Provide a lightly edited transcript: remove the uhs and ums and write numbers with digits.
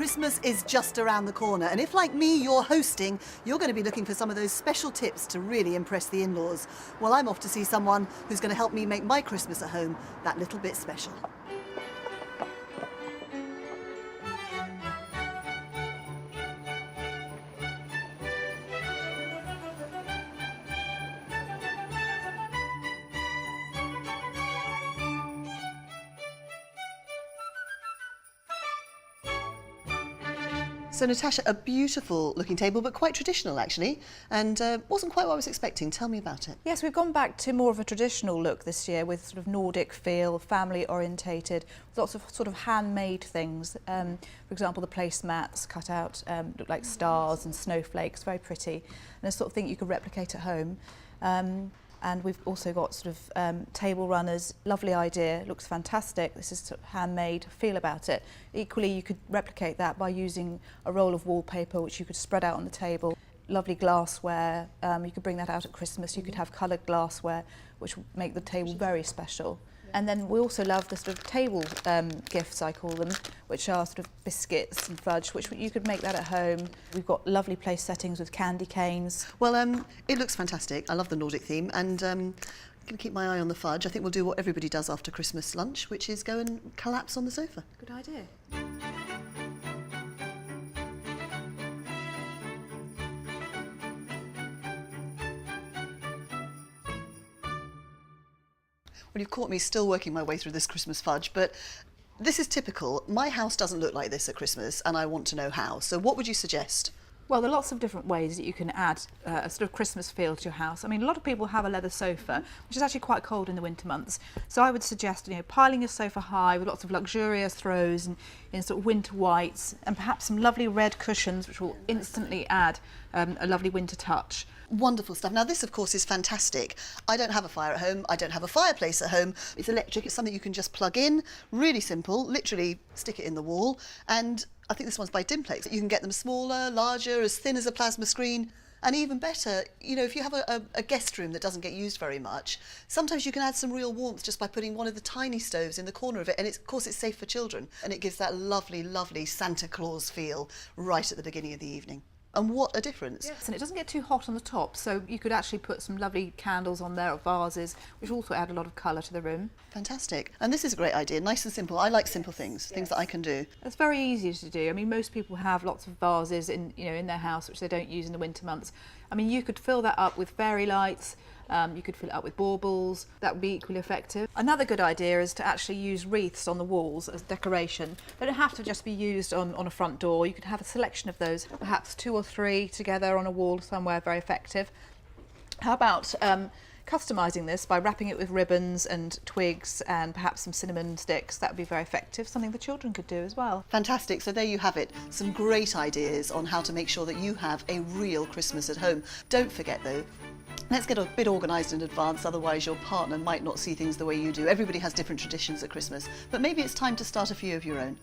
Christmas is just around the corner, and if, like me, you're hosting, you're going to be looking for some of those special tips to really impress the in-laws. Well, I'm off to see someone who's going to help me make my Christmas at home that little bit special. So Natasha, a beautiful looking table, but quite traditional actually, and wasn't quite what I was expecting. Tell me about it. Yes, we've gone back to more of a traditional look this year with sort of Nordic feel, family orientated, lots of sort of handmade things. For example, the placemats cut out look like stars and snowflakes, very pretty, and the sort of thing you could replicate at home. And we've also got sort of table runners, lovely idea, looks fantastic. This is sort of handmade, feel about it. Equally, you could replicate that by using a roll of wallpaper which you could spread out on the table. Lovely glassware, you could bring that out at Christmas. You could have coloured glassware which would make the table very special. And then we also love the sort of table gifts, I call them, which are sort of biscuits and fudge, which you could make that at home. We've got lovely place settings with candy canes. Well, it looks fantastic. I love the Nordic theme, and I'm going to keep my eye on the fudge. I think we'll do what everybody does after Christmas lunch, which is go and collapse on the sofa. Good idea. Well, you've caught me still working my way through this Christmas fudge, but this is typical. My house doesn't look like this at Christmas, and I want to know how. So what would you suggest? Well, there are lots of different ways that you can add a sort of Christmas feel to your house. I mean, a lot of people have a leather sofa, which is actually quite cold in the winter months. So I would suggest, piling your sofa high with lots of luxurious throws and in sort of winter whites, and perhaps some lovely red cushions, which will instantly add a lovely winter touch. Wonderful stuff. Now this, of course, is fantastic. I don't have a fire at home. I don't have a fireplace at home. It's electric. It's something you can just plug in. Really simple. Literally stick it in the wall. And I think this one's by Dimplex. You can get them smaller, larger, as thin as a plasma screen. And even better, if you have a guest room that doesn't get used very much, sometimes you can add some real warmth just by putting one of the tiny stoves in the corner of it. And of course, it's safe for children. And it gives that lovely, lovely Santa Claus feel right at the beginning of the evening. And what a difference. Yes, and it doesn't get too hot on the top, so you could actually put some lovely candles on there or vases, which also add a lot of colour to the room. Fantastic. And this is a great idea, nice and simple. I like simple things, things that I can do. It's very easy to do. I mean, most people have lots of vases in their house which they don't use in the winter months. I mean, you could fill that up with fairy lights. You could fill it up with baubles. That would be equally effective. Another good idea is to actually use wreaths on the walls as decoration. They don't have to just be used on a front door. You could have a selection of those, perhaps 2 or 3 together on a wall somewhere, very effective. How about customising this by wrapping it with ribbons and twigs and perhaps some cinnamon sticks? That would be very effective, something the children could do as well. Fantastic. So there you have it. Some great ideas on how to make sure that you have a real Christmas at home. Don't forget though, let's get a bit organised in advance, otherwise your partner might not see things the way you do. Everybody has different traditions at Christmas, but maybe it's time to start a few of your own.